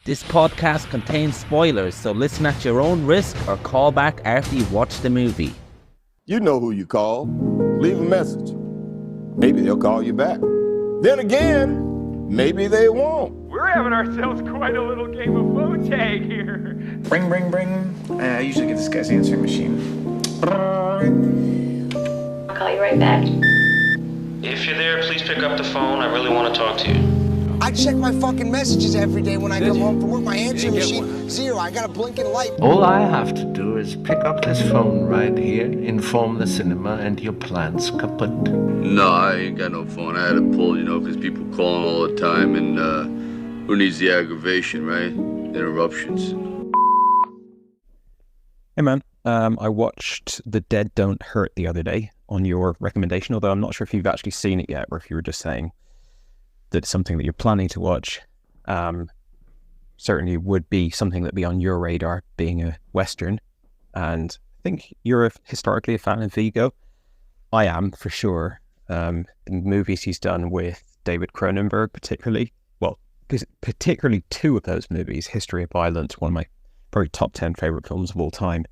This podcast contains spoilers, so listen at your own risk or call back after you've watched the movie. You know who you call. Leave a message. Maybe they'll call you back. Then again, maybe they won't. We're having ourselves quite a little game of phone tag here. Ring, ring, ring. I usually get this guy's answering machine. I'll call you right back. If you're there, please pick up the phone. I really want to talk to you. I check my fucking messages every day when I come home from work. My answering machine, zero. I got a blinking light. All I have to do is pick up this phone right here, inform the cinema, and your plan's kaput. No, I ain't got no phone. I had to pull, because people calling all the time, and who needs the aggravation, right? Interruptions. Hey man, I watched The Dead Don't Hurt the other day on your recommendation, although I'm not sure if you've actually seen it yet, or if you were just saying that it's something that you're planning to watch. Certainly would be something that'd be on your radar, being a Western. And I think you're historically a fan of Vigo. I am, for sure. The movies he's done with David Cronenberg, particularly two of those movies, History of Violence, one of my probably top 10 favorite films of all time,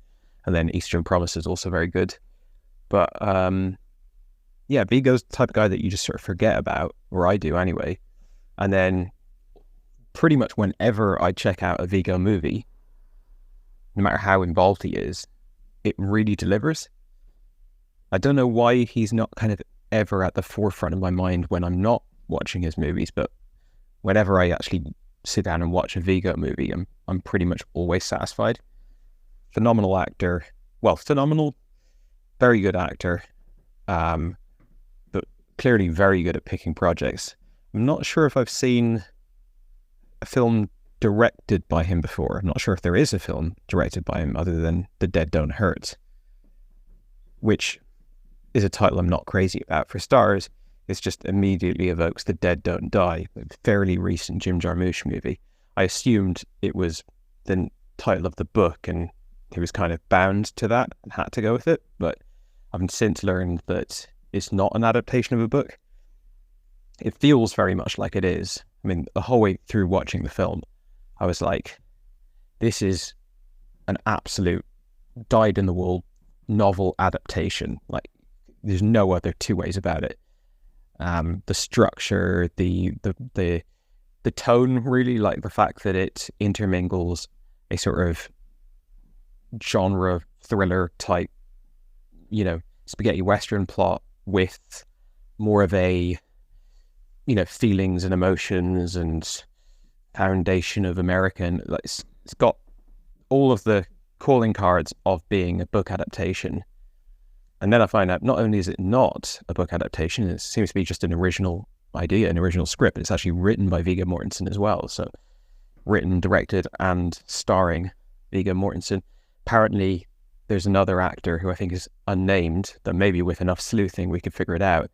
and then Eastern Promise is also very good. But yeah, Vigo's the type of guy that you just sort of forget about, or I do anyway. And then pretty much whenever I check out a Vigo movie, no matter how involved he is, it really delivers. I don't know why he's not kind of ever at the forefront of my mind when I'm not watching his movies, but whenever I actually sit down and watch a Vigo movie, I'm pretty much always satisfied. Phenomenal actor. Well, phenomenal, very good actor. But clearly very good at picking projects. I'm not sure if I've seen a film directed by him before. I'm not sure if there is a film directed by him other than The Dead Don't Hurt, which is a title I'm not crazy about. For stars, it just immediately evokes The Dead Don't Die, a fairly recent Jim Jarmusch movie. I assumed it was the title of the book and he was kind of bound to that and had to go with it, but I've since learned that it's not an adaptation of a book. It feels very much like it is. I mean, the whole way through watching the film, I was like, this is an absolute dyed-in-the-wool novel adaptation. Like, there's no other two ways about it. The structure, the tone, really, like the fact that it intermingles a sort of genre thriller type, spaghetti western plot with more of a, feelings and emotions and foundation of American. Like it's got all of the calling cards of being a book adaptation. And then I find out not only is it not a book adaptation, it seems to be just an original idea, an original script. It's actually written by Viggo Mortensen as well. So written, directed, and starring Viggo Mortensen. Apparently, there's another actor who I think is unnamed, that maybe with enough sleuthing we could figure it out,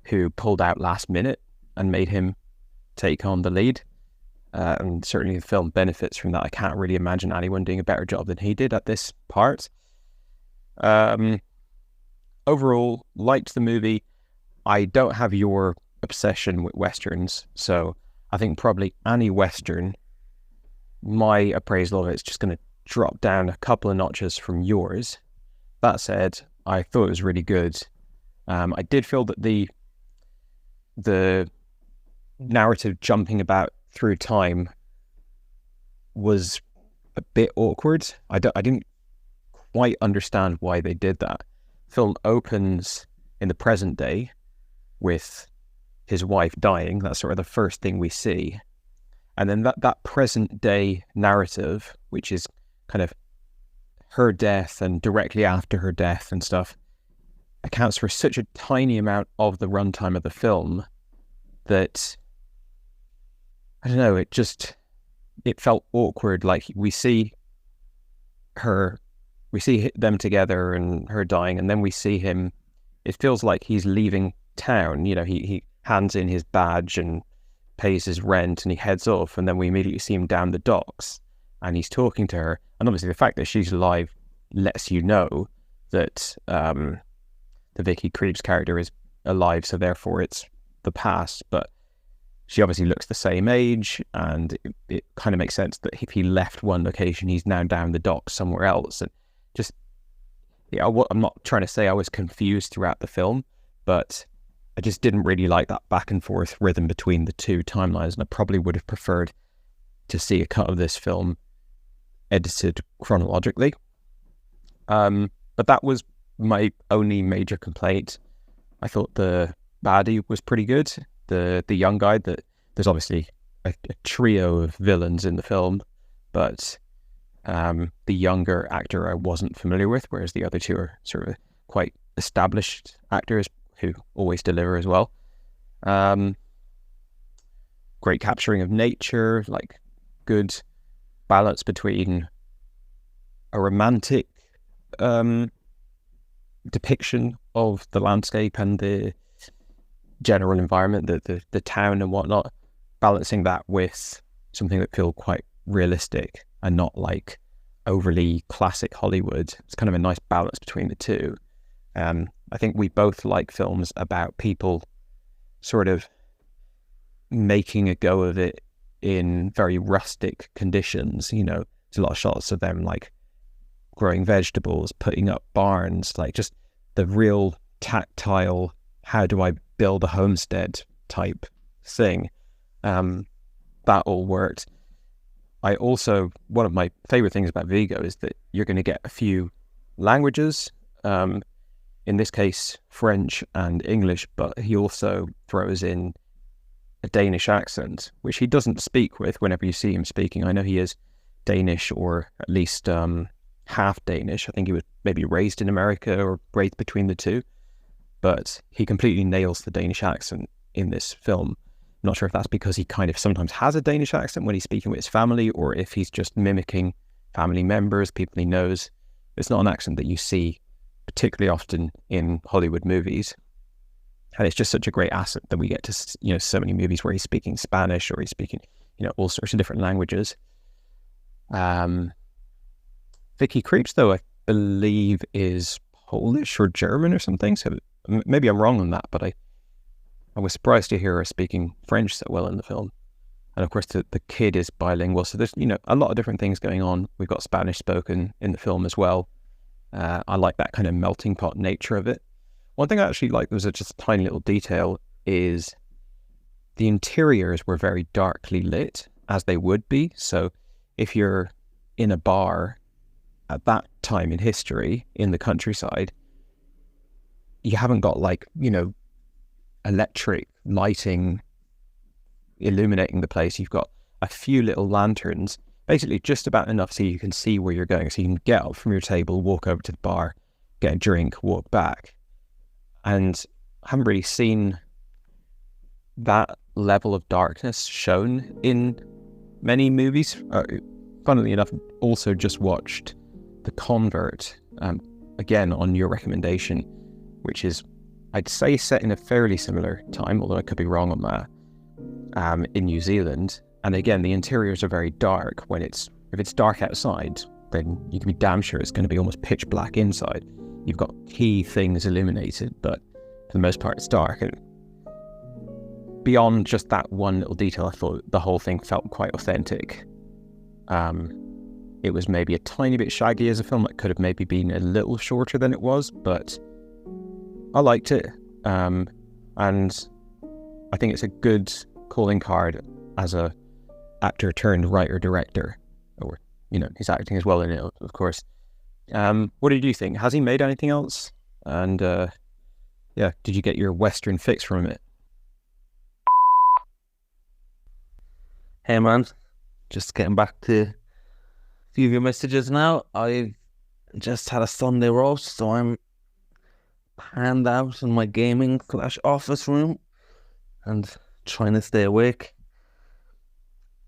who pulled out last minute and made him take on the lead. And certainly the film benefits from that. I can't really imagine anyone doing a better job than he did at this part. Overall, liked the movie. I don't have your obsession with Westerns, so I think probably any Western, my appraisal of it is just going to drop down a couple of notches from yours. That said, I thought it was really good. I did feel that the narrative jumping about through time was a bit awkward. I didn't quite understand why they did that. Film opens in the present day with his wife dying. That's sort of the first thing we see. And then that present day narrative, which is kind of her death and directly after her death and stuff, accounts for such a tiny amount of the runtime of the film that, I don't know, it felt awkward. Like we see them together and her dying, and then we see him, it feels like he's leaving town. He hands in his badge and pays his rent and he heads off, and then we immediately see him down the docks and he's talking to her. And obviously the fact that she's alive lets you know that the Vicky Creeps character is alive, so therefore it's the past. But she obviously looks the same age, and it kind of makes sense that if he left one location, he's now down the docks somewhere else. And just, yeah, I'm not trying to say I was confused throughout the film, but I just didn't really like that back and forth rhythm between the two timelines, and I probably would have preferred to see a cut of this film edited chronologically. But that was my only major complaint. I thought the baddie was pretty good. The young guy, there's obviously a trio of villains in the film, but the younger actor I wasn't familiar with, whereas the other two are sort of quite established actors who always deliver as well. Great capturing of nature, like good balance between a romantic depiction of the landscape and the general environment, the town and whatnot, balancing that with something that feels quite realistic and not like overly classic Hollywood. It's kind of a nice balance between the two. I think we both like films about people sort of making a go of it in very rustic conditions. You know, there's a lot of shots of them like growing vegetables, putting up barns, like just the real tactile, how do I build a homestead type thing. That all worked. I also, one of my favorite things about Vigo is that you're going to get a few languages, in this case French and English, but he also throws in a Danish accent, which he doesn't speak with whenever you see him speaking. I know he is Danish, or at least half Danish. I think he was maybe raised in America or raised between the two, but he completely nails the Danish accent in this film. I'm not sure if that's because he kind of sometimes has a Danish accent when he's speaking with his family, or if he's just mimicking family members, people he knows. It's not an accent that you see particularly often in Hollywood movies. And it's just such a great asset that we get to, you know, so many movies where he's speaking Spanish or he's speaking, you know, all sorts of different languages. Vicky Creeps, though, I believe is Polish or German or something. So maybe I'm wrong on that, but I was surprised to hear her speaking French so well in the film. And of course, the kid is bilingual. So there's, you know, a lot of different things going on. We've got Spanish spoken in the film as well. I like that kind of melting pot nature of it. One thing I actually like, there was just a tiny little detail, is the interiors were very darkly lit, as they would be. So if you're in a bar at that time in history in the countryside, you haven't got like, you know, electric lighting illuminating the place. You've got a few little lanterns, basically just about enough so you can see where you're going, so you can get up from your table, walk over to the bar, get a drink, walk back. And I haven't really seen that level of darkness shown in many movies. Funnily enough, also just watched The Convert, again on your recommendation, which is, I'd say, set in a fairly similar time, although I could be wrong on that, in New Zealand. And again, the interiors are very dark. If it's dark outside, then you can be damn sure it's going to be almost pitch black inside. You've got key things illuminated, but for the most part it's dark. And beyond just that one little detail, I thought the whole thing felt quite authentic. It was maybe a tiny bit shaggy as a film. It could have maybe been a little shorter than it was, but I liked it. And I think it's a good calling card as a actor turned writer director, or, you know, he's acting as well in it, of course. What did you think? Has he made anything else? And yeah, did you get your Western fix from it? Hey man, just getting back to a few of your messages now. I've just had a Sunday roast, so I'm panned out in my gaming / office room and trying to stay awake.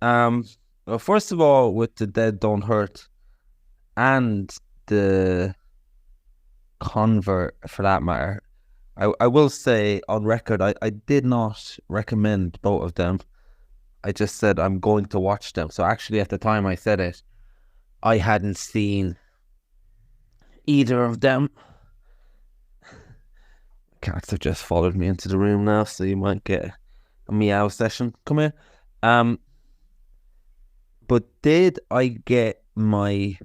Well, first of all, with The Dead Don't Hurt and The Convert, for that matter, I will say on record, I did not recommend both of them. I just said I'm going to watch them. So actually, at the time I said it, I hadn't seen either of them. Cats have just followed me into the room now, so you might get a meow session. Come here. But did I get my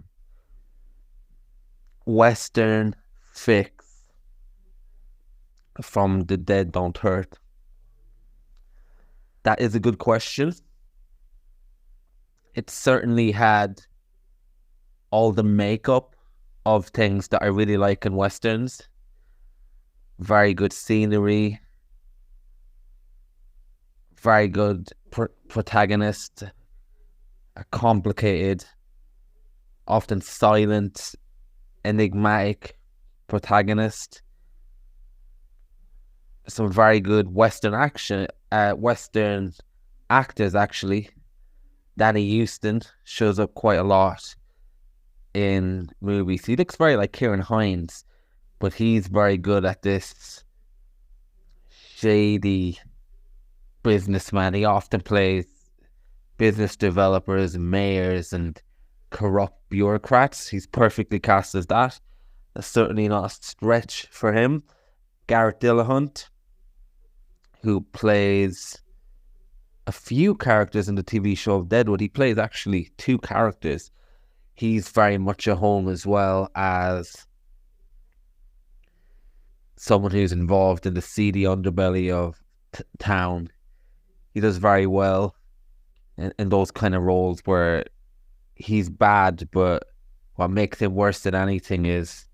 Western fix from The Dead Don't Hurt? That is a good question. It certainly had all the makeup of things that I really like in Westerns. Very good scenery, very good protagonist, a complicated, often silent, enigmatic protagonist. Some very good Western actors actually. Danny Houston shows up quite a lot in movies. He looks very like Kieran Hines, but he's very good at this shady businessman. He often plays business developers, mayors, and corrupt bureaucrats. He's perfectly cast as that. That's certainly not a stretch for him. Garrett Dillahunt, who plays a few characters in the TV show of Deadwood. He plays actually 2 characters. He's very much at home as well as someone who's involved in the seedy underbelly of town. He does very well in those kind of roles where he's bad, but what makes him worse than anything is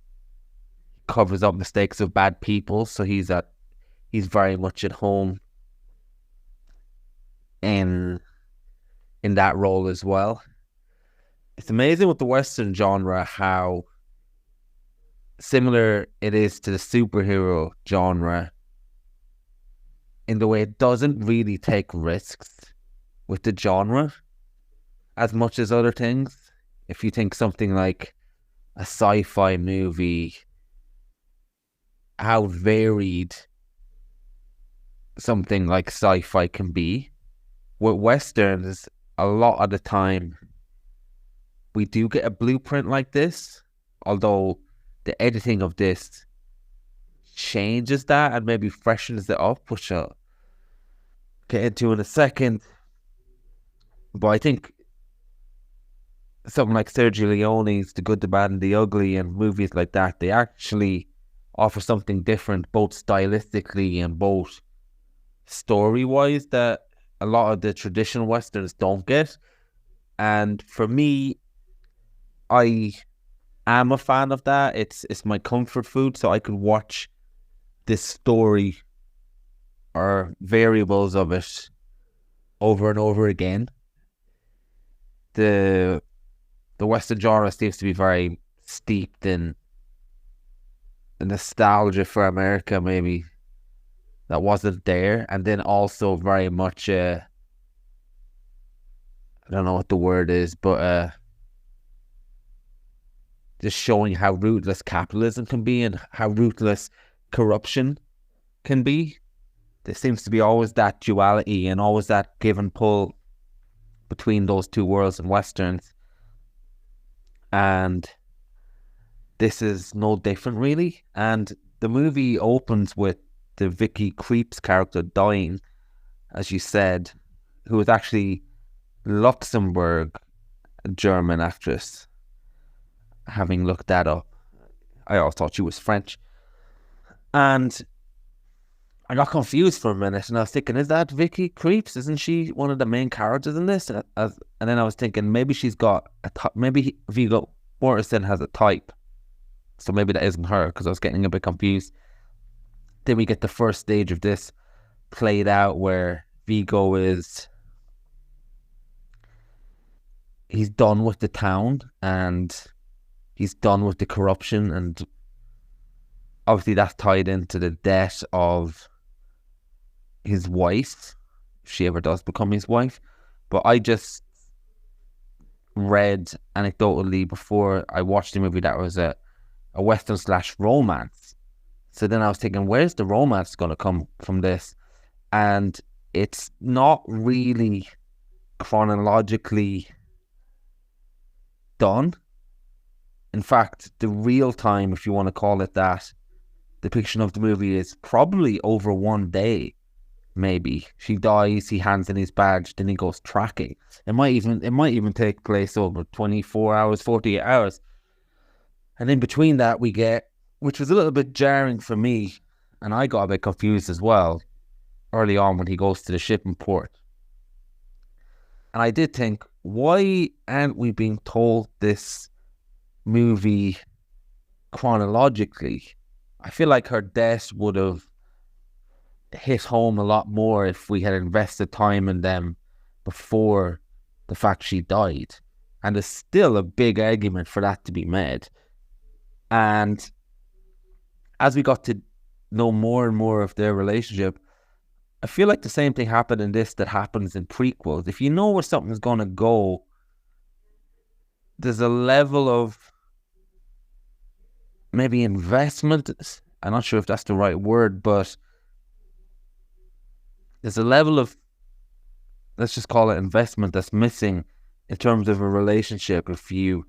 he covers up mistakes of bad people. So he's very much at home in that role as well. It's amazing with the Western genre how similar it is to the superhero genre in the way it doesn't really take risks with the genre as much as other things. If you think something like a sci-fi movie, how varied something like sci-fi can be. With Westerns, a lot of the time, we do get a blueprint like this, although the editing of this changes that and maybe freshens it up, which I'll get into in a second. But I think something like Sergio Leone's The Good, the Bad and the Ugly and movies like that, they actually offer something different, both stylistically and both story-wise, that a lot of the traditional Westerns don't get. And for me, I am a fan of that. It's my comfort food, so I could watch this story or variables of it over and over again. The Western genre seems to be very steeped in the nostalgia for America, maybe that wasn't there, and then also very much I don't know what the word is, but just showing how ruthless capitalism can be and how ruthless corruption can be. There seems to be always that duality and always that give and pull between those two worlds in Westerns. And this is no different, really. And the movie opens with the Vicky Creeps character dying, as you said, who is actually Luxembourg German actress. Having looked that up, I always thought she was French. And I got confused for a minute, and I was thinking, is that Vicky Creeps? Isn't she one of the main characters in this? And then I was thinking, maybe she's got maybe Viggo Mortensen has a type, so maybe that isn't her, because I was getting a bit confused. Then we get the first stage of this played out where Viggo he's done with the town and he's done with the corruption, and obviously that's tied into the death of his wife, if she ever does become his wife. But I just read anecdotally before I watched the movie that was a Western / romance. So then I was thinking, where's the romance going to come from this? And it's not really chronologically done. In fact, the real time, if you want to call it that, depiction of the movie is probably over one day. maybe. She dies, he hands in his badge, then he goes tracking. It might even take place over 24 hours, 48 hours. And in between that we get, which was a little bit jarring for me, and I got a bit confused as well, early on when he goes to the shipping port. And I did think, why aren't we being told this movie chronologically? I feel like her death would have hit home a lot more if we had invested time in them before the fact she died. And there's still a big argument for that to be made. And as we got to know more and more of their relationship, I feel like the same thing happened in this that happens in prequels. If you know where something's going to go, there's a level of maybe investment. I'm not sure if that's the right word, but there's a level of, let's just call it investment, that's missing in terms of a relationship if you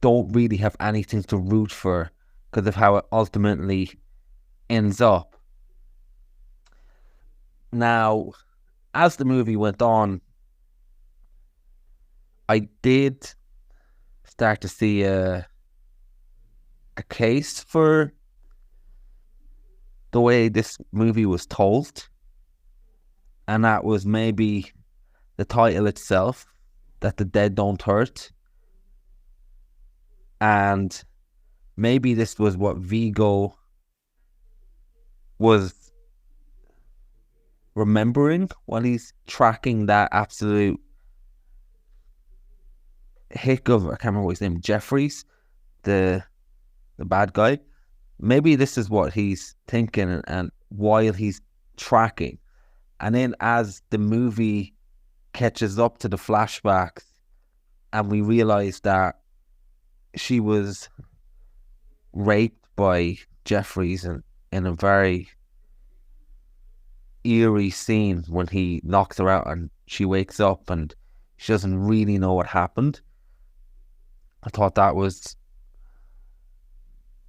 don't really have anything to root for because of how it ultimately ends up. Now, as the movie went on, I did start to see a case for the way this movie was told, and that was maybe the title itself, that the dead don't hurt, and maybe this was what Vigo was remembering while he's tracking that absolute hick of, I can't remember what his name, Jeffries, the bad guy. Maybe this is what he's thinking, and while he's tracking, and then as the movie catches up to the flashbacks and we realize that she was raped by Jeffries in a very eerie scene when he knocks her out and she wakes up and she doesn't really know what happened. I thought that was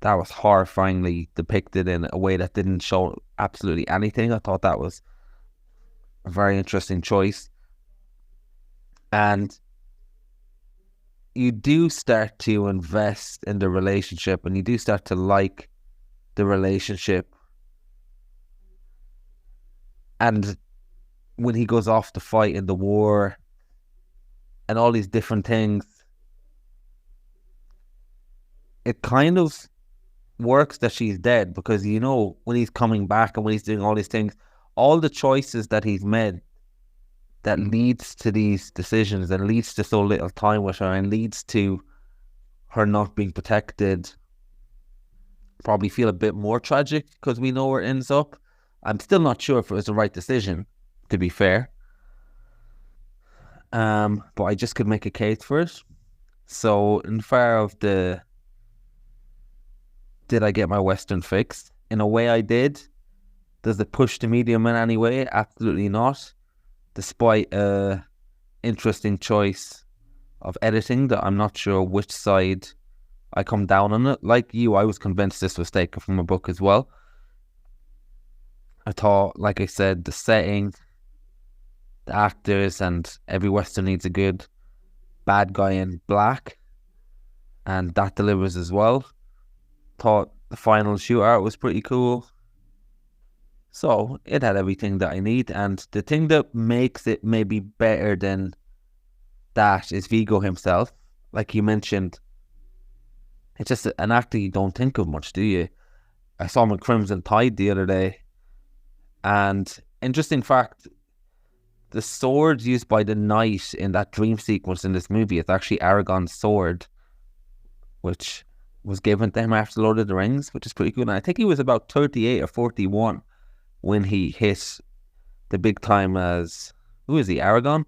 horrifyingly depicted in a way that didn't show absolutely anything. I thought that was a very interesting choice. And you do start to invest in the relationship, and you do start to like the relationship. And when he goes off to fight in the war and all these different things, it kind of works that she's dead, because you know when he's coming back and when he's doing all these things, all the choices that he's made that leads to these decisions and leads to so little time with her and leads to her not being protected probably feel a bit more tragic because we know where it ends up. I'm still not sure if it was the right decision, to be fair. But I just could make a case for it. So in far of the did I get my Western fix? In a way I did. Does it push the medium in any way? Absolutely not. Despite a interesting choice of editing that I'm not sure which side I come down on it. Like you, I was convinced this was taken from a book as well. I thought, like I said, the setting, the actors, and every Western needs a good bad guy in black, and that delivers as well. Thought the final shootout was pretty cool. So it had everything that I need, and the thing that makes it maybe better than that is Vigo himself. Like you mentioned, it's just an actor you don't think of much, do you? I saw him in Crimson Tide the other day, and interesting fact, the sword used by the knight in that dream sequence in this movie is actually Aragorn's sword, which was given to him after Lord of the Rings, which is pretty cool. And I think he was about 38 or 41 when he hit the big time as, who is he, Aragorn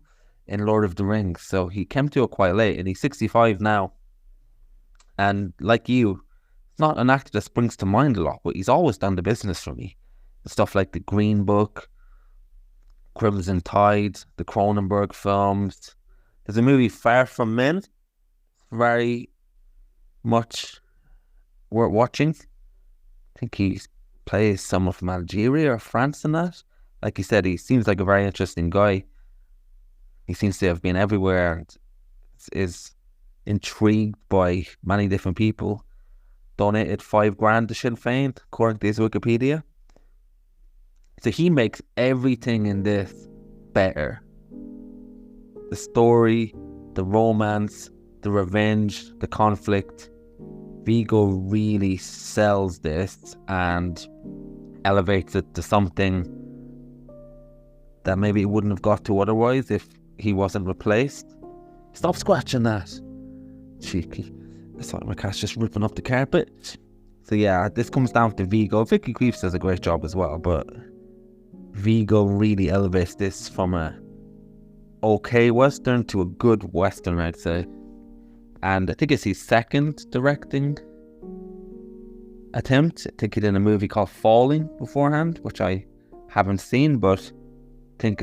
in Lord of the Rings. So he came to it quite late, and he's 65 now. And like you, it's not an actor that springs to mind a lot, but he's always done the business for me. Stuff like The Green Book, Crimson Tide, the Cronenberg films. There's a movie, Far From Men, very much worth watching. I think he plays someone from Algeria or France in that. like you said, he seems like a very interesting guy. He seems to have been everywhere and is intrigued by many different people. Donated $5,000 to Sinn Féin, according to his Wikipedia. So he makes everything in this better. The story, the romance, the revenge, the conflict. Viggo really sells this and elevates it to something that maybe it wouldn't have got to otherwise if he wasn't replaced. Stop scratching that. Cheeky. I thought my cat's just ripping up the carpet. So yeah, this comes down to Viggo. Vicky Krieps does a great job as well, but Viggo really elevates this from a okay Western to a good Western, I'd say. And I think it's his second directing attempt. I think he did a movie called Falling beforehand, which I haven't seen, but I think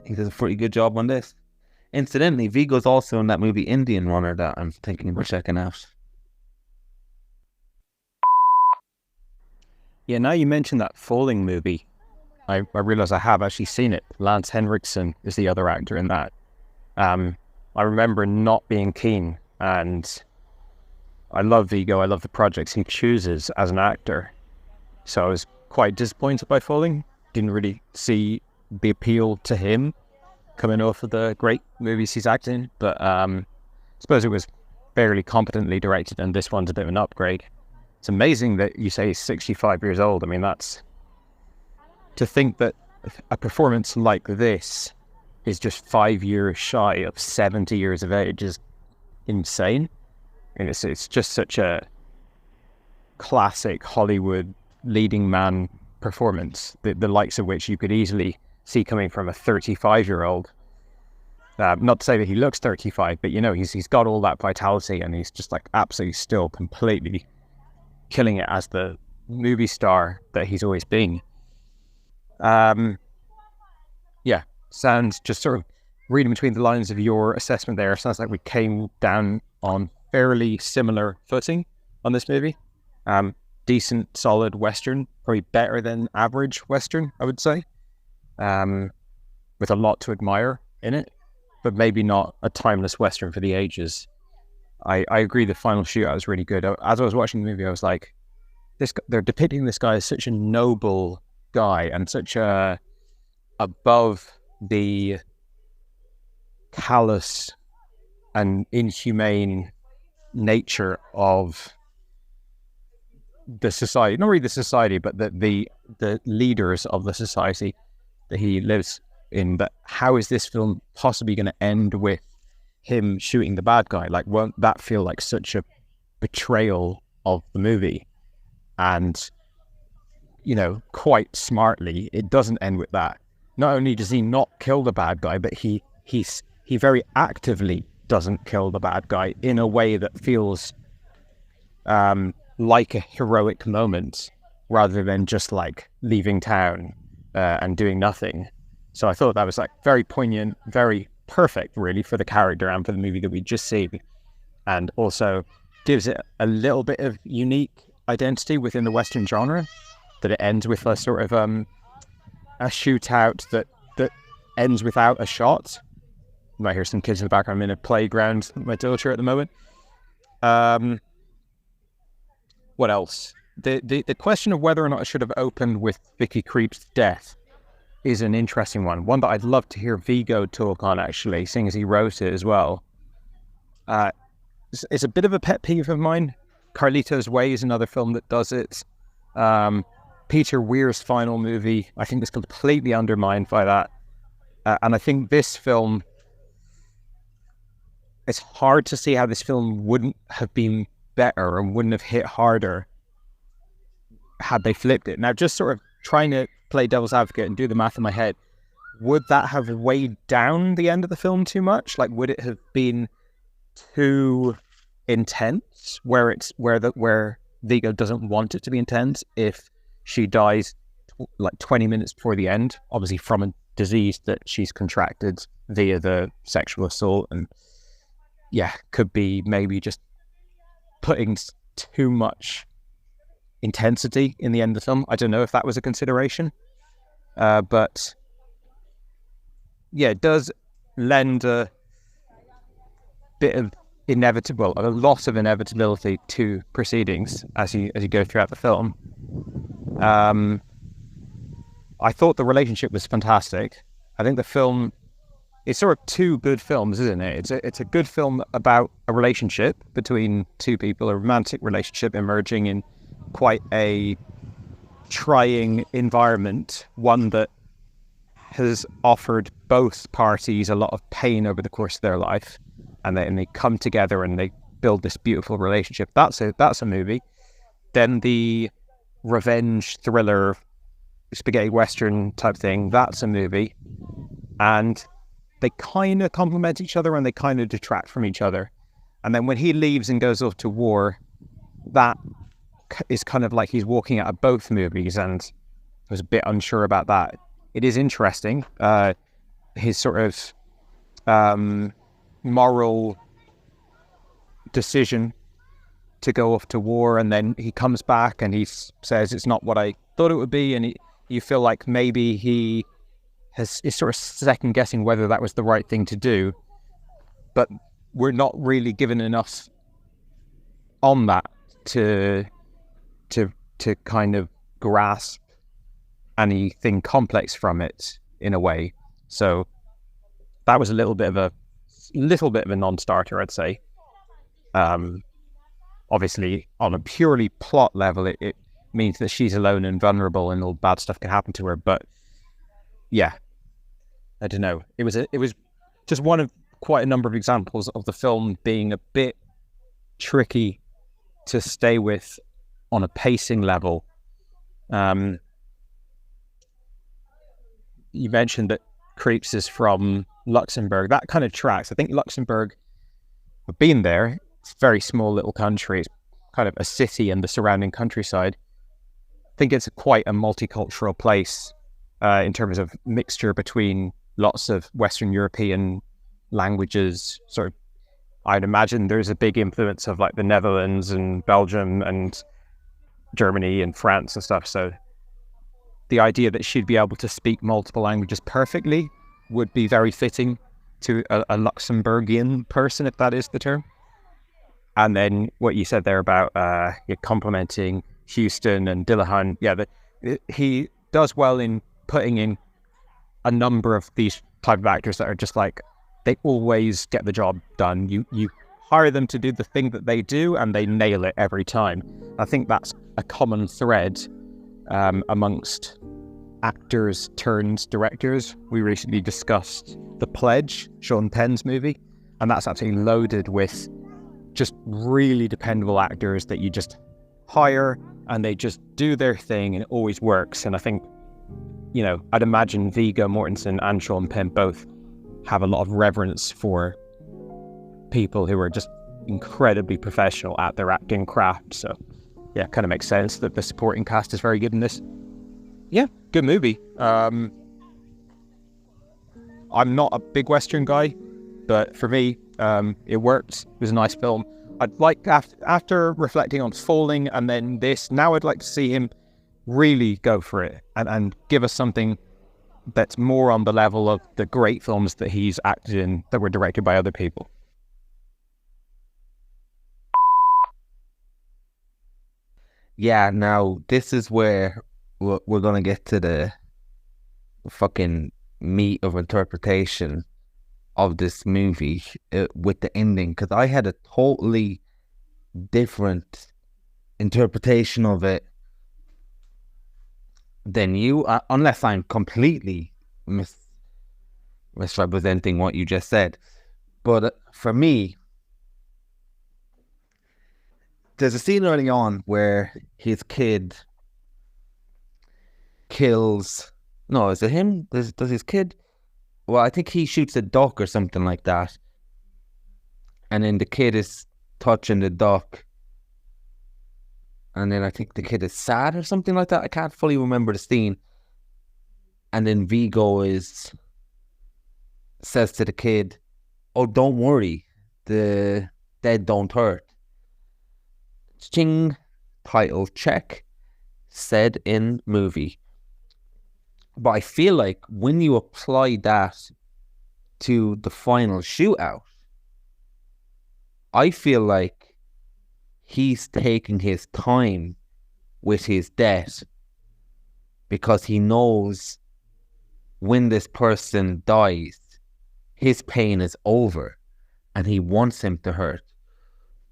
he does a pretty good job on this. Incidentally, Viggo's also in that movie Indian Runner that I'm thinking about checking out. Yeah, now you mentioned that Falling movie, I realise I have actually seen it. Lance Henriksen is the other actor in that. I remember not being keen, and I love Viggo. I love the projects he chooses as an actor. So I was quite disappointed by Falling. Didn't really see the appeal to him coming off of the great movies he's acted in. But I suppose it was fairly competently directed, and this one's a bit of an upgrade. It's amazing that you say he's 65 years old. I mean, that's... To think that a performance like this is just 5 years shy of 70 years of age is insane. And it's just such a classic Hollywood leading man performance, the likes of which you could easily see coming from a 35-year-old. Not to say that he looks 35, but he's got all that vitality, and he's just like absolutely still completely killing it as the movie star that he's always been. Sounds, just sort of reading between the lines of your assessment there, sounds like we came down on fairly similar footing on this movie. Decent, solid Western, probably better than average Western, I would say, with a lot to admire in it, but maybe not a timeless Western for the ages. I agree the final shootout was really good. As I was watching the movie, I was like, they're depicting this guy as such a noble guy and such a above the callous and inhumane nature of the society, not really the society, but the leaders of the society that he lives in. But how is this film possibly going to end with him shooting the bad guy? Like, won't that feel like such a betrayal of the movie? And quite smartly, it doesn't end with that. Not only does he not kill the bad guy, but he very actively doesn't kill the bad guy in a way that feels like a heroic moment, rather than just like leaving town and doing nothing. So I thought that was like very poignant, very perfect, really, for the character and for the movie that we just seen, and also gives it a little bit of unique identity within the Western genre. That it ends with a sort of a shootout that ends without a shot. You might hear some kids in the background. I'm in a playground with my daughter at the moment. What else? The question of whether or not it should have opened with Vicky Krieps' death is an interesting one that I'd love to hear Viggo talk on, actually, seeing as he wrote it as well. It's a bit of a pet peeve of mine. Carlito's Way is another film that does it. Peter Weir's final movie, I think, is completely undermined by that. And I think this film, it's hard to see how this film wouldn't have been better and wouldn't have hit harder had they flipped it. Now, just sort of trying to play devil's advocate and do the math in my head, would that have weighed down the end of the film too much? Like, would it have been too intense where Viggo doesn't want it to be intense if she dies like 20 minutes before the end, obviously from a disease that she's contracted via the sexual assault, and could be maybe just putting too much intensity in the end of the film. I don't know if that was a consideration. but yeah, it does lend a bit of a lot of inevitability to proceedings as you go throughout the film. I thought the relationship was fantastic. I think the film, it's sort of two good films, isn't it? It's a good film about a relationship between two people, a romantic relationship emerging in quite a trying environment, one that has offered both parties a lot of pain over the course of their life, and they come together and they build this beautiful relationship. That's a movie. Then the revenge thriller, spaghetti western type thing, that's a movie. And they kind of complement each other and they kind of detract from each other. And then when he leaves and goes off to war, that is kind of like he's walking out of both movies, and I was a bit unsure about that. It is interesting, his sort of moral decision to go off to war, and then he comes back and he says it's not what I thought it would be, and you feel like maybe he is sort of second guessing whether that was the right thing to do, but we're not really given enough on that to kind of grasp anything complex from it in a way. So that was a little bit of a non-starter, I'd say. Obviously, on a purely plot level, it means that she's alone and vulnerable, and all bad stuff can happen to her. But yeah, I don't know. It was just one of quite a number of examples of the film being a bit tricky to stay with on a pacing level. You mentioned that Creeps is from Luxembourg. That kind of tracks. I think Luxembourg, I've been there. It's a very small little country. It's kind of a city and the surrounding countryside. I think it's quite a multicultural place in terms of mixture between lots of Western European languages. Sort of, I'd imagine there's a big influence of like the Netherlands and Belgium and Germany and France and stuff. So the idea that she'd be able to speak multiple languages perfectly would be very fitting to a Luxembourgian person, if that is the term. And then what you said there about complimenting Houston and Dillahunt, he does well in putting in a number of these type of actors that are just like, they always get the job done. You hire them to do the thing that they do and they nail it every time. I think that's a common thread amongst actors turned directors. We recently discussed The Pledge, Sean Penn's movie, and that's absolutely loaded with just really dependable actors that you just hire and they just do their thing and it always works. And I think, I'd imagine Viggo Mortensen and Sean Penn both have a lot of reverence for people who are just incredibly professional at their acting craft. So yeah, it kind of makes sense that the supporting cast is very good in this. Yeah, good movie. I'm not a big Western guy, but for me, it worked. It was a nice film. I'd like, after reflecting on Falling and then this, now I'd like to see him really go for it and give us something that's more on the level of the great films that he's acted in that were directed by other people. Yeah, now this is where we're going to get to the fucking meat of interpretation of this movie with the ending, because I had a totally different interpretation of it than you, unless I'm completely misrepresenting what you just said. But for me, there's a scene early on where his kid kills... No, is it him? Does his kid... Well, I think he shoots a duck or something like that. And then the kid is touching the duck. And then I think the kid is sad or something like that. I can't fully remember the scene. And then Viggo says to the kid, "Oh, don't worry. The dead don't hurt." Ching. Title check. Said in movie. But I feel like when you apply that to the final shootout, I feel like he's taking his time with his death because he knows when this person dies, his pain is over and he wants him to hurt.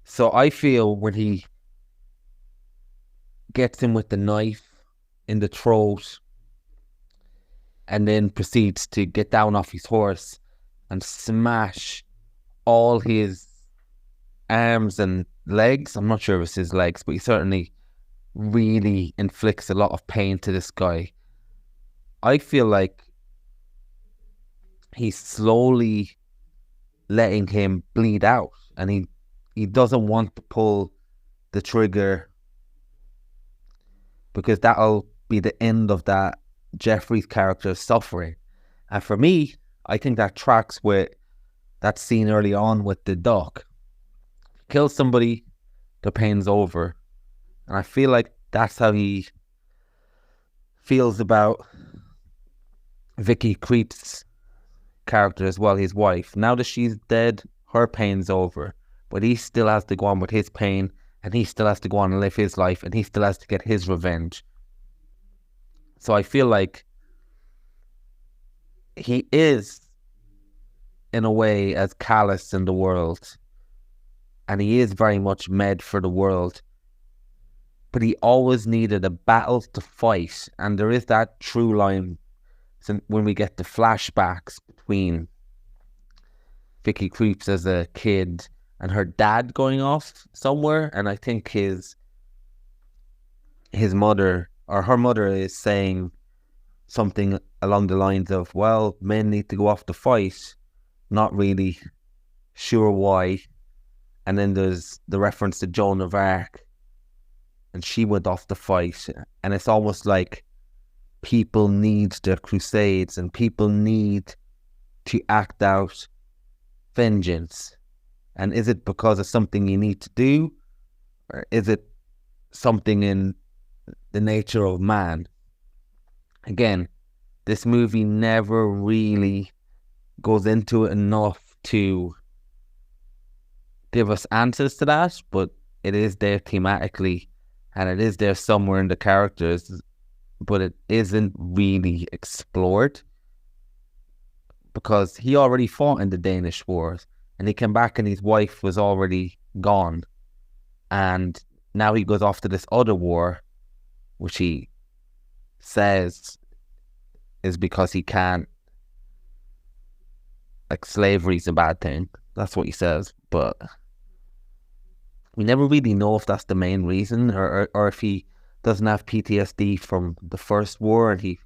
So I feel when he gets him with the knife in the throat and then proceeds to get down off his horse and smash all his arms and legs. I'm not sure if it's his legs, but he certainly really inflicts a lot of pain to this guy. I feel like he's slowly letting him bleed out, and he doesn't want to pull the trigger because that'll be the end of that Jeffrey's character suffering. And for me, I think that tracks with that scene early on with the duck. Kill somebody, the pain's over. And I feel like that's how he feels about Vicky Creep's character as well, his wife. Now that she's dead, her pain's over. But he still has to go on with his pain, and he still has to go on and live his life, and he still has to get his revenge. So I feel like he is, in a way, as callous in the world, and he is very much made for the world, but he always needed a battle to fight. And there is that true line when we get the flashbacks between Vicky Creeps as a kid and her dad going off somewhere, and I think his mother or her mother is saying something along the lines of, well, men need to go off to fight, not really sure why. And then there's the reference to Joan of Arc, and she went off to fight, and it's almost like people need their crusades and people need to act out vengeance. And is it because of something you need to do, or is it something in the nature of man? Again, this movie never really goes into it enough to give us answers to that, but it is there thematically, and it is there somewhere in the characters, but it isn't really explored because he already fought in the Danish Wars, and he came back and his wife was already gone, and now he goes off to this other war, which he says is because he can't, like, slavery's a bad thing. That's what he says, but we never really know if that's the main reason, or if he doesn't have PTSD from the first war and he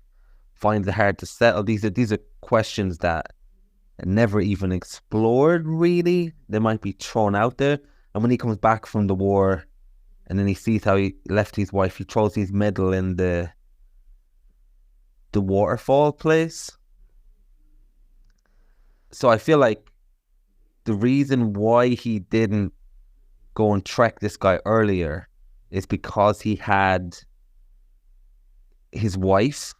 finds it hard to settle. These are questions that are never even explored, really. They might be thrown out there. And when he comes back from the war and then he sees how he left his wife, he throws his medal in the waterfall place. So I feel like the reason why he didn't go and track this guy earlier is because he had his wife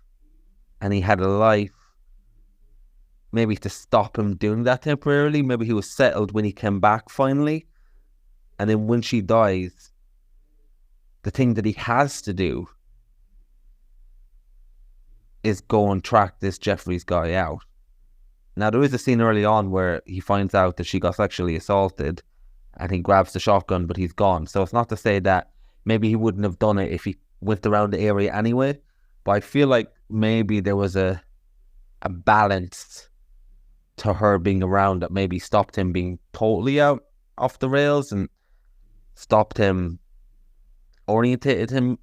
and he had a life, maybe to stop him doing that temporarily. Maybe he was settled when he came back finally, and then when she dies, the thing that he has to do is go and track this Jeffries guy out. Now, there is a scene early on where he finds out that she got sexually assaulted and he grabs the shotgun, but he's gone. So it's not to say that maybe he wouldn't have done it if he went around the area anyway, but I feel like maybe there was a balance to her being around that maybe stopped him being totally out off the rails and stopped him, orientated him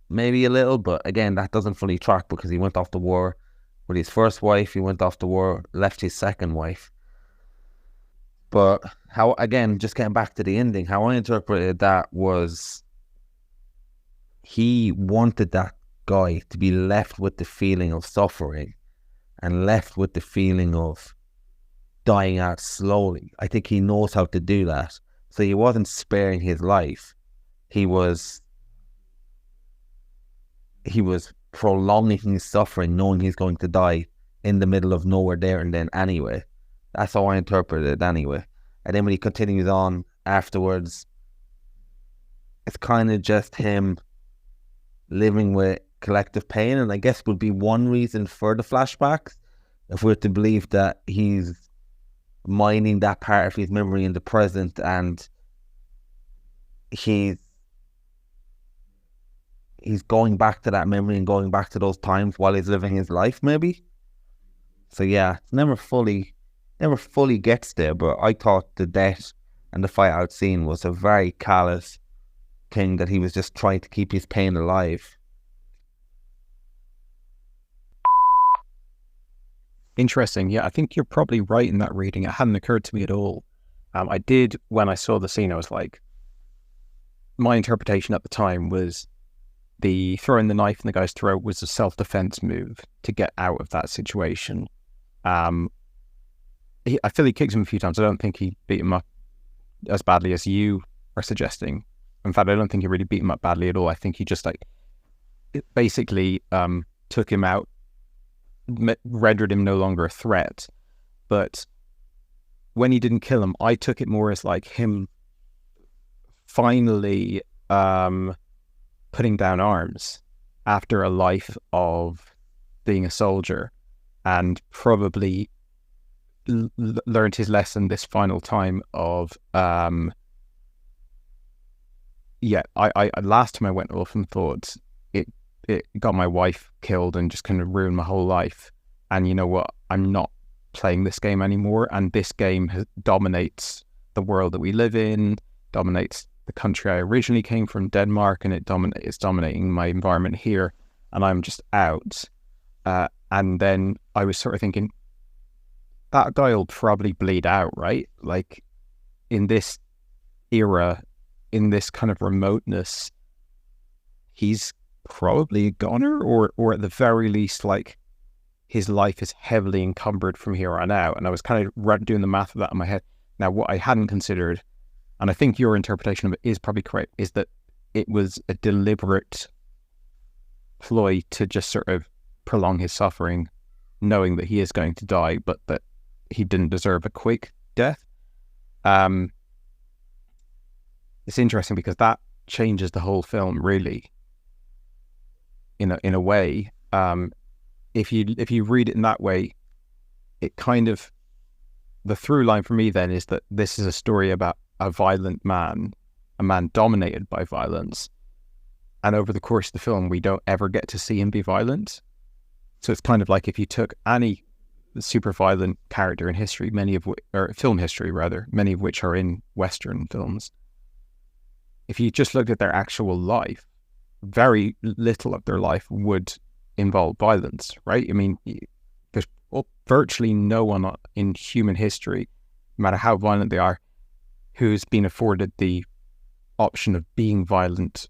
maybe a little. But again, that doesn't fully track because he went off to war with his first wife, he went off to war, left his second wife. But how, again, just getting back to the ending, how I interpreted that was he wanted that guy to be left with the feeling of suffering and left with the feeling of dying out slowly. I think he knows how to do that. So he wasn't sparing his life. He was prolonging his suffering, knowing he's going to die in the middle of nowhere there and then anyway. That's how I interpret it anyway. And then when he continues on afterwards, it's kind of just him living with collective pain, and I guess would be one reason for the flashbacks, if we're to believe that he's mining that part of his memory in the present, and he's going back to that memory and going back to those times while he's living his life, maybe. So yeah, never fully gets there, but I thought the death and the fight out scene was a very callous thing, that he was just trying to keep his pain alive. Interesting. Yeah, I think you're probably right in that reading. It hadn't occurred to me at all. I did, when I saw the scene, I was like, my interpretation at the time was the throwing the knife in the guy's throat was a self-defense move to get out of that situation. I feel he kicked him a few times. I don't think he beat him up as badly as you are suggesting. In fact, I don't think he really beat him up badly at all. I think he just basically took him out, rendered him no longer a threat. But when he didn't kill him, I took it more as like him finally putting down arms after a life of being a soldier, and probably learned his lesson this final time of I last time I went off and thought it got my wife killed and just kind of ruined my whole life, and you know what, I'm not playing this game anymore, and this game dominates the world that we live in, dominates the country I originally came from, Denmark, and it's dominating my environment here, and I'm just out. And then I was sort of thinking, that guy will probably bleed out, right? Like, in this era, in this kind of remoteness, he's probably a goner, or at the very least, like, his life is heavily encumbered from here on out. And I was kind of doing the math of that in my head. Now, what I hadn't considered, and I think your interpretation of it is probably correct, is that it was a deliberate ploy to just sort of prolong his suffering, knowing that he is going to die, but that he didn't deserve a quick death. It's interesting because that changes the whole film, really. In a way, if you read it in that way, it kind of, the through line for me then is that this is a story about a violent man, a man dominated by violence, and over the course of the film, we don't ever get to see him be violent. So it's kind of like if you took any super violent character in history, film history rather, many of which are in Western films. If you just looked at their actual life, very little of their life would involve violence, right? I mean, there's virtually no one in human history, no matter how violent they are, who's been afforded the option of being violent,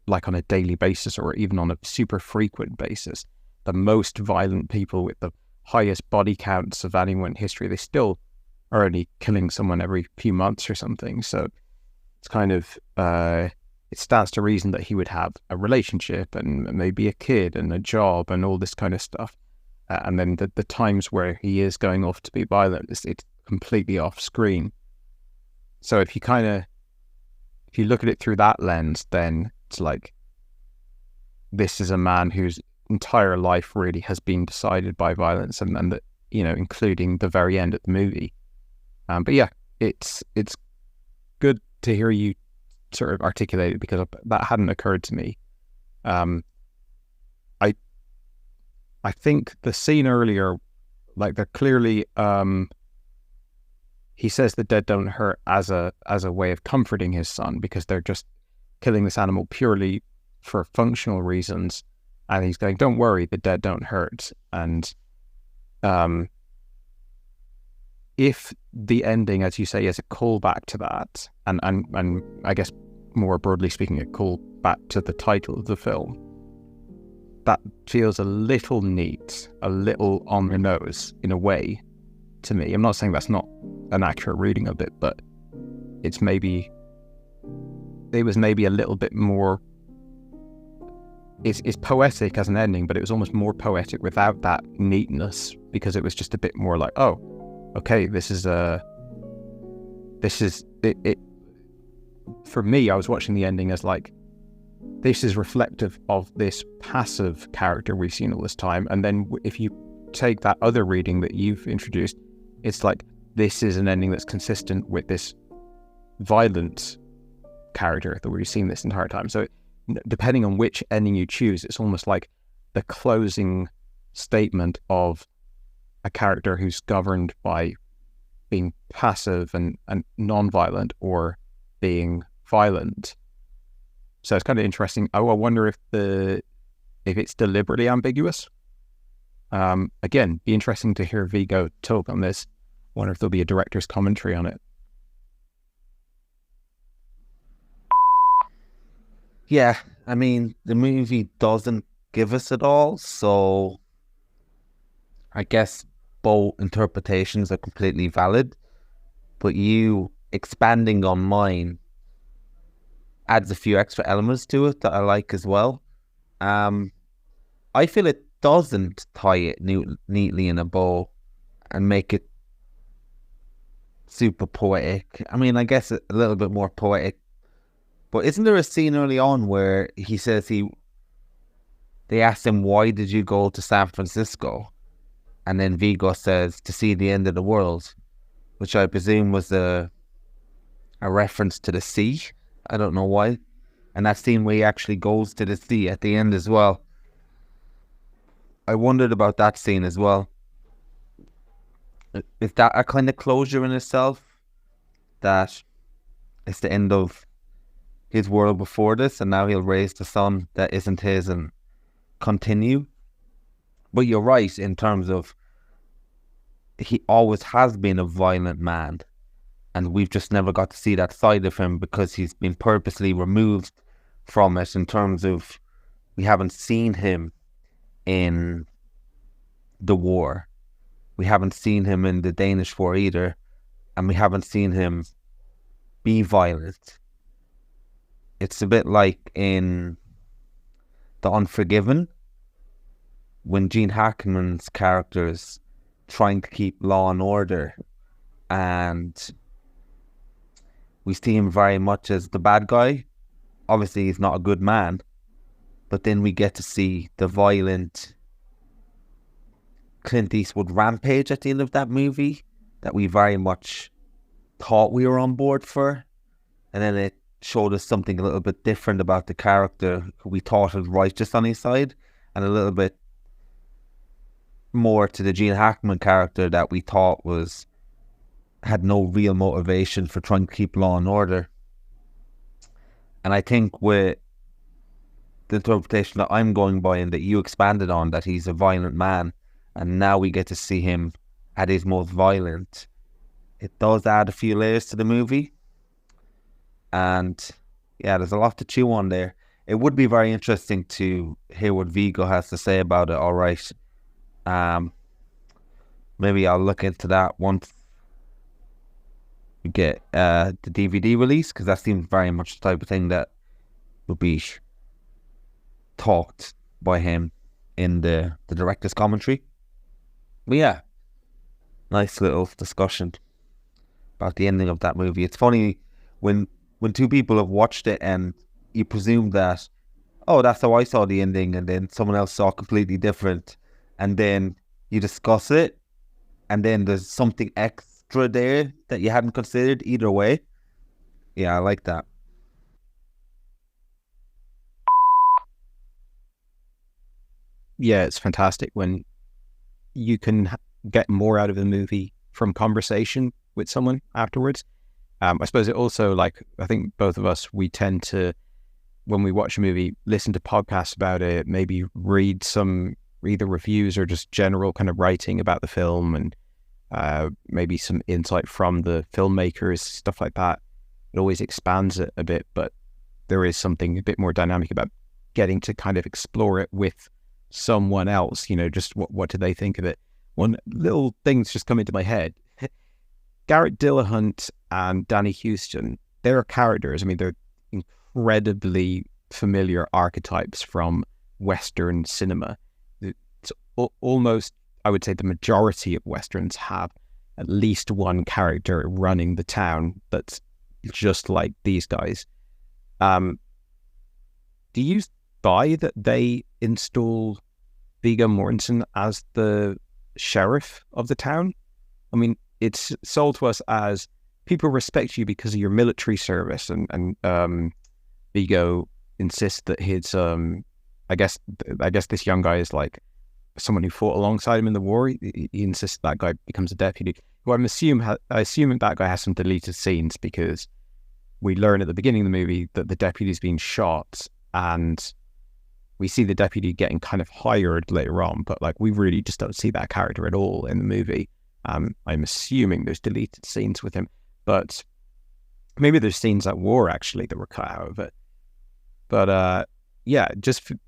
like on a daily basis or even on a super frequent basis. The most violent people with the highest body counts of anyone in history, they still are only killing someone every few months or something. So it's kind of, it stands to reason that he would have a relationship and maybe a kid and a job and all this kind of stuff. And then the times where he is going off to be violent, it's completely off screen. So if you look at it through that lens, then it's like, this is a man whose entire life really has been decided by violence, and that, you know, including the very end of the movie. But yeah, it's good to hear you sort of articulate it, because that hadn't occurred to me. I think the scene earlier, like, they're clearly he says the dead don't hurt as a way of comforting his son, because they're just killing this animal purely for functional reasons. And he's going, don't worry, the dead don't hurt. And if the ending, as you say, is a callback to that, and I guess more broadly speaking, a callback to the title of the film, that feels a little neat, a little on the nose in a way to me. I'm not saying that's not an accurate reading of it, but it was maybe a little bit more is poetic as an ending, but it was almost more poetic without that neatness, because it was just a bit more like, oh, okay, this is it. For me, I was watching the ending as like, this is reflective of this passive character we've seen all this time. And then if you take that other reading that you've introduced, it's like, this is an ending that's consistent with this violent character that we've seen this entire time. So depending on which ending you choose, it's almost like the closing statement of a character who's governed by being passive and non-violent, or being violent. So it's kind of interesting. I wonder if it's deliberately ambiguous. Again, be interesting to hear Viggo talk on this. Wonder if there'll be a director's commentary on it. Yeah, I mean, the movie doesn't give us it all, so I guess both interpretations are completely valid, but you expanding on mine adds a few extra elements to it that I like as well. I feel it doesn't tie it neatly in a bow and make it super poetic. I mean, I guess a little bit more poetic, but isn't there a scene early on where he says they asked him, why did you go to San Francisco? And then Viggo says, to see the end of the world, which I presume was a reference to the sea. I don't know why. And that scene where he actually goes to the sea at the end as well. I wondered about that scene as well. Is that a kind of closure in itself? That it's the end of his world before this, and now he'll raise the son that isn't his and continue. But you're right in terms of he always has been a violent man, and we've just never got to see that side of him because he's been purposely removed from it, in terms of we haven't seen him in the war. We haven't seen him in the Danish war either, and we haven't seen him be violent. It's a bit like in The Unforgiven, when Gene Hackman's character's trying to keep law and order, and we see him very much as the bad guy. Obviously, he's not a good man, but then we get to see the violent Clint Eastwood rampage at the end of that movie that we very much thought we were on board for, and then it showed us something a little bit different about the character who we thought was righteous on his side, and a little bit more to the Gene Hackman character that we thought had no real motivation for trying to keep law and order. And I think with the interpretation that I'm going by and that you expanded on, that he's a violent man, and now we get to see him at his most violent, it does add a few layers to the movie. And yeah, there's a lot to chew on there. It would be very interesting to hear what Viggo has to say about it. All right. Maybe I'll look into that once we get the DVD release, because that seems very much the type of thing that would be talked by him in the director's commentary. But yeah, nice little discussion about the ending of that movie. It's funny when two people have watched it and you presume that, oh, that's how I saw the ending, and then someone else saw completely different, and then you discuss it, and then there's something extra there that you hadn't considered either way. Yeah, I like that. Yeah, it's fantastic when you can get more out of the movie from conversation with someone afterwards. I suppose it also, like, I think both of us, we tend to, when we watch a movie, listen to podcasts about it, maybe read some either reviews or just general kind of writing about the film, and maybe some insight from the filmmakers, stuff like that. It always expands it a bit, but there is something a bit more dynamic about getting to kind of explore it with someone else, you know, just what do they think of it. One little thing's just come into my head. Garrett Dillahunt and Danny Houston, they're characters. I mean, they're incredibly familiar archetypes from Western cinema. It's almost, I would say, the majority of Westerns have at least one character running the town that's just like these guys. Do you buy that they install Viggo Mortensen as the sheriff of the town? I mean, it's sold to us as people respect you because of your military service, and Viggo insists that his I guess this young guy is like someone who fought alongside him in the war. He insists that guy becomes a deputy. Well, I assume that guy has some deleted scenes, because we learn at the beginning of the movie that the deputy's been shot, and we see the deputy getting kind of hired later on, but like we really just don't see that character at all in the movie. I'm assuming there's deleted scenes with him, but maybe there's scenes at war actually that were cut out of it. But yeah,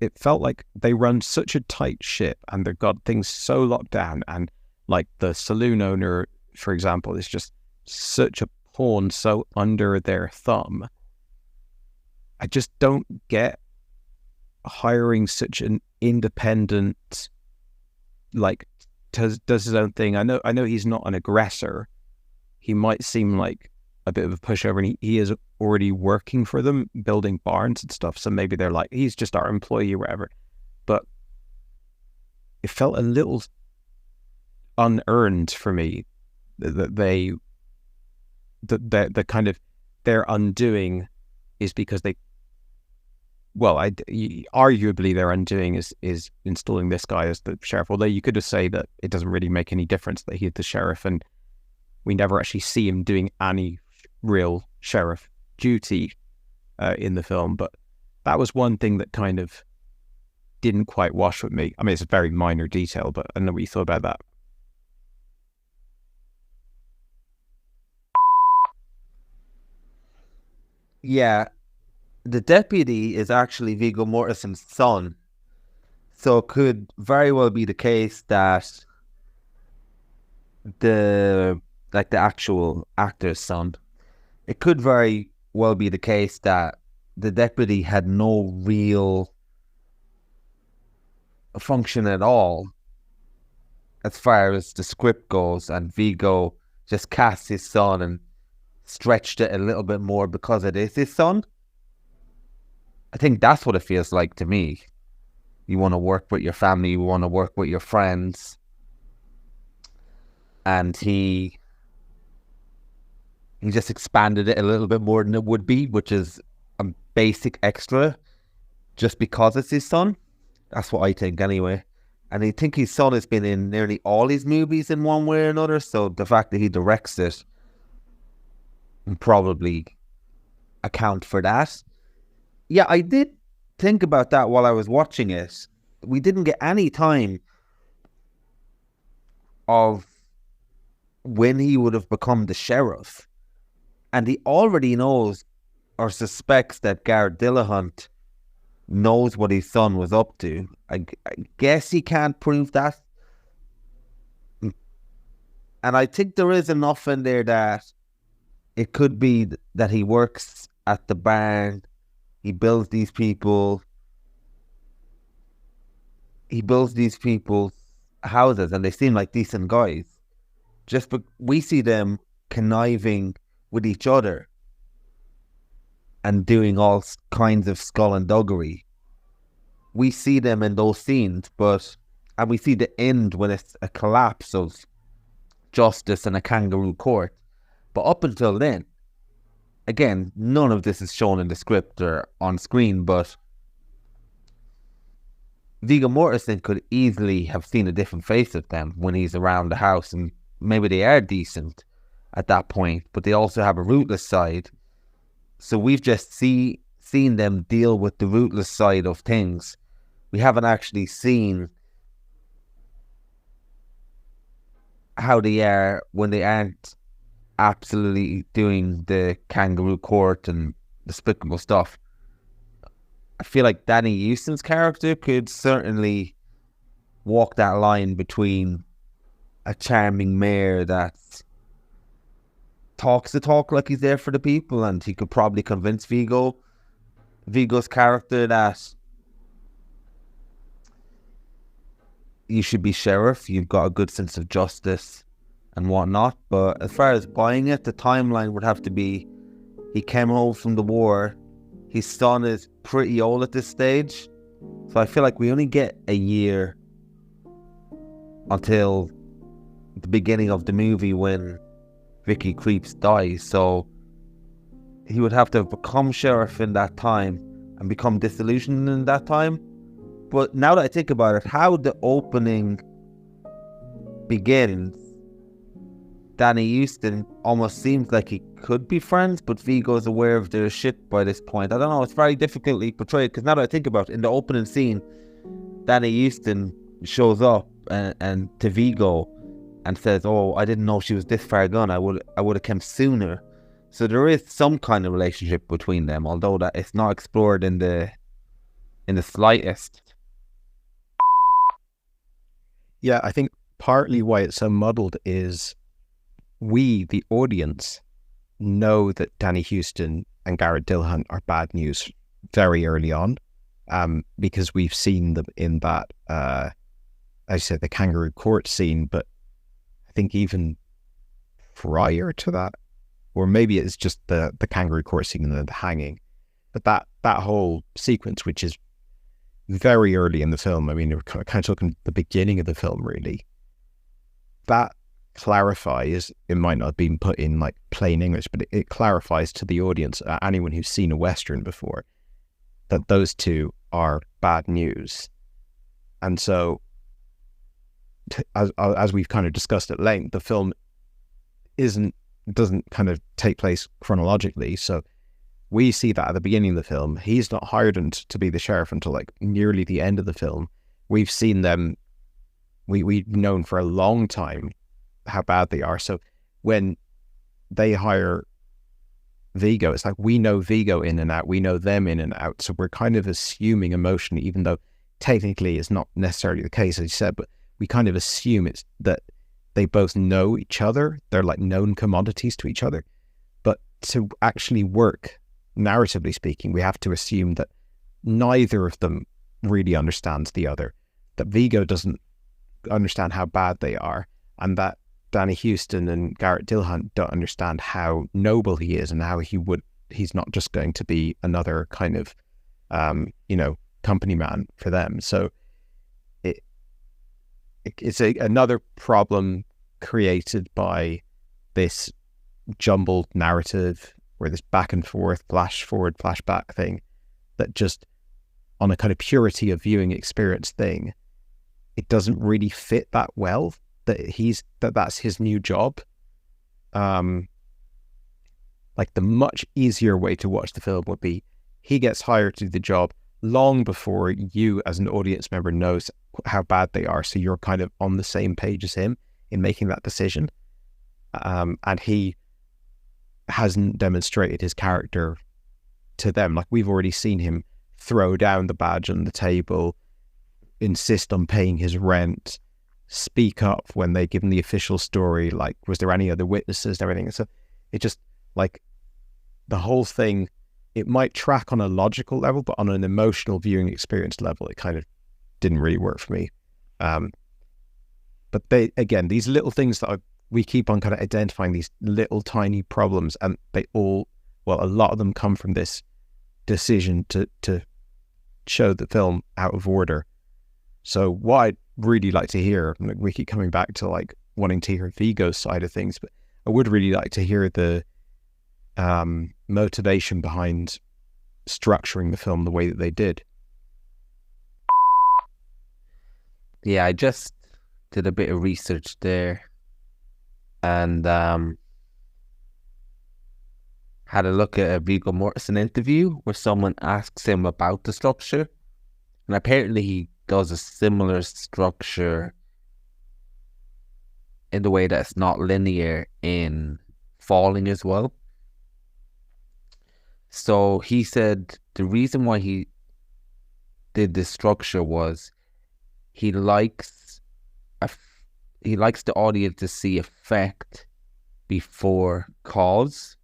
it felt like they run such a tight ship and they've got things so locked down, and like the saloon owner, for example, is just such a pawn so under their thumb. I just don't get hiring such an independent, like, does his own thing. I know he's not an aggressor. He might seem like a bit of a pushover, and he is already working for them, building barns and stuff. So maybe they're like, he's just our employee or whatever. But it felt a little unearned for me that the kind of their undoing is because arguably their undoing is installing this guy as the sheriff. Although you could just say that it doesn't really make any difference that he's the sheriff, and we never actually see him doing any real sheriff duty in the film. But that was one thing that kind of didn't quite wash with me. I mean, it's a very minor detail, but I don't know what you thought about that. Yeah, the deputy is actually Viggo Mortensen's son. So it could very well be the case that the actual actor's son, it could very well be the case that the deputy had no real function at all as far as the script goes, and Viggo just cast his son and stretched it a little bit more because it is his son. I think that's what it feels like to me. You want to work with your family, you want to work with your friends, and he just expanded it a little bit more than it would be, which is a basic extra just because it's his son. That's what I think anyway. And I think his son has been in nearly all his movies in one way or another, so the fact that he directs it can probably account for that. Yeah, I did think about that while I was watching it. We didn't get any time of when he would have become the sheriff. And he already knows or suspects that Garrett Dillahunt knows what his son was up to. I guess he can't prove that. And I think there is enough in there that it could be that he works at the barn. He builds these people's houses, and they seem like decent guys. But we see them conniving with each other and doing all kinds of skullduggery. We see them in those scenes, and we see the end when it's a collapse of justice in a kangaroo court. But up until then, again, none of this is shown in the script or on screen, but Viggo Mortensen could easily have seen a different face of them when he's around the house, and maybe they are decent at that point, but they also have a ruthless side. So we've just seen them deal with the ruthless side of things. We haven't actually seen how they are when they aren't absolutely doing the kangaroo court and despicable stuff. I feel like Danny Houston's character could certainly walk that line between a charming mayor that talks the talk like he's there for the people, and he could probably convince Viggo's character that you should be sheriff, you've got a good sense of justice and whatnot. But as far as buying it, the timeline would have to be he came home from the war, his son is pretty old at this stage. So I feel like we only get a year until the beginning of the movie when Vicky Creeps dies. So he would have to have become sheriff in that time and become disillusioned in that time. But now that I think about it, how the opening begins, Danny Houston almost seems like he could be friends, but Vigo's aware of their shit by this point. I don't know, it's very difficultly portrayed, because now that I think about it, in the opening scene, Danny Houston shows up and to Vigo and says, "Oh, I didn't know she was this far gone. I would have come sooner." So there is some kind of relationship between them, although that it's not explored in the slightest. Yeah, I think partly why it's so muddled is we, the audience, know that Danny Houston and Garrett Dillahunt are bad news very early on, because we've seen them in that, as I said, the kangaroo court scene, but I think even prior to that, or maybe it's just the kangaroo court scene and the hanging, but that whole sequence, which is very early in the film, I mean, we're kind of talking the beginning of the film, really, that clarifies, it might not have been put in like plain English, but it clarifies to the audience, anyone who's seen a Western before, that those two are bad news. And so, as we've kind of discussed at length, the film doesn't kind of take place chronologically. So we see that at the beginning of the film. He's not hired to be the sheriff until like nearly the end of the film. We've seen them, we've known for a long time how bad they are. So when they hire Vigo, it's like we know Vigo in and out, we know them in and out. So we're kind of assuming emotionally, even though technically it's not necessarily the case, as you said, but we kind of assume it's that they both know each other. They're like known commodities to each other. But to actually work, narratively speaking, we have to assume that neither of them really understands the other, that Vigo doesn't understand how bad they are, and that Danny Houston and Garrett Dillahunt don't understand how noble he is and how he's not just going to be another kind of, company man for them. So it's another problem created by this jumbled narrative or this back and forth, flash forward, flash back thing that just on a kind of purity of viewing experience thing, it doesn't really fit that well, that's his new job. Like the much easier way to watch the film would be he gets hired to do the job long before you as an audience member knows how bad they are, so you're kind of on the same page as him in making that decision. And he hasn't demonstrated his character to them. Like we've already seen him throw down the badge on the table, insist on paying his rent, speak up when they give him the official story, like was there any other witnesses and everything. So it just, like, the whole thing, it might track on a logical level, but on an emotional viewing experience level, it kind of didn't really work for me. But they, again, these little things that we keep on kind of identifying, these little tiny problems, and they all, well, a lot of them come from this decision to show the film out of order. So what I'd really like to hear, we keep coming back to like wanting to hear Vigo's side of things, but I would really like to hear the motivation behind structuring the film the way that they did. Yeah, I just did a bit of research there and had a look at a Viggo Mortensen interview where someone asks him about the structure, and apparently he does a similar structure in the way that it's not linear in Falling as well. So he said the reason why he did this structure was he likes the audience to see effect before cause.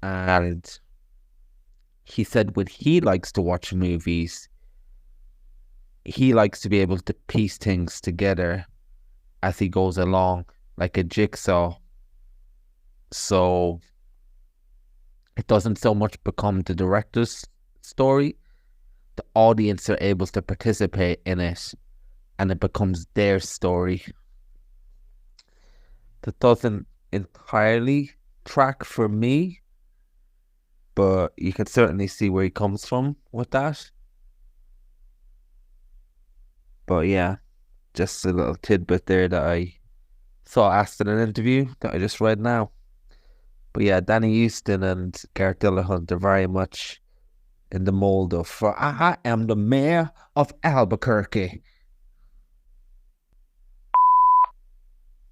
And he said when he likes to watch movies, he likes to be able to piece things together as he goes along, like a jigsaw. So it doesn't so much become the director's story. The audience are able to participate in it, and it becomes their story. That doesn't entirely track for me, but you can certainly see where he comes from with that. But yeah, just a little tidbit there that I saw asked in an interview that I just read now. But yeah, Danny Houston and Gareth Dillahunt are very much in the mold of I am the mayor of Albuquerque.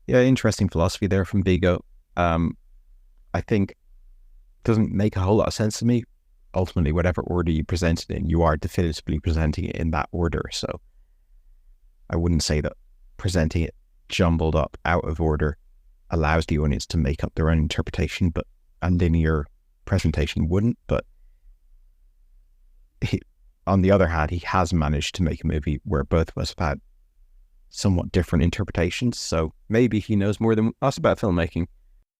Yeah, interesting philosophy there from Vigo. I think it doesn't make a whole lot of sense to me. Ultimately, whatever order you present it in, you are definitively presenting it in that order. So I wouldn't say that presenting it jumbled up out of order allows the audience to make up their own interpretation, but a linear presentation wouldn't. But on the other hand, he has managed to make a movie where both of us have had somewhat different interpretations, so maybe he knows more than us about filmmaking.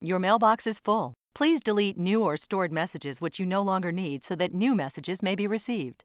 Your mailbox is full. Please delete new or stored messages which you no longer need so that new messages may be received.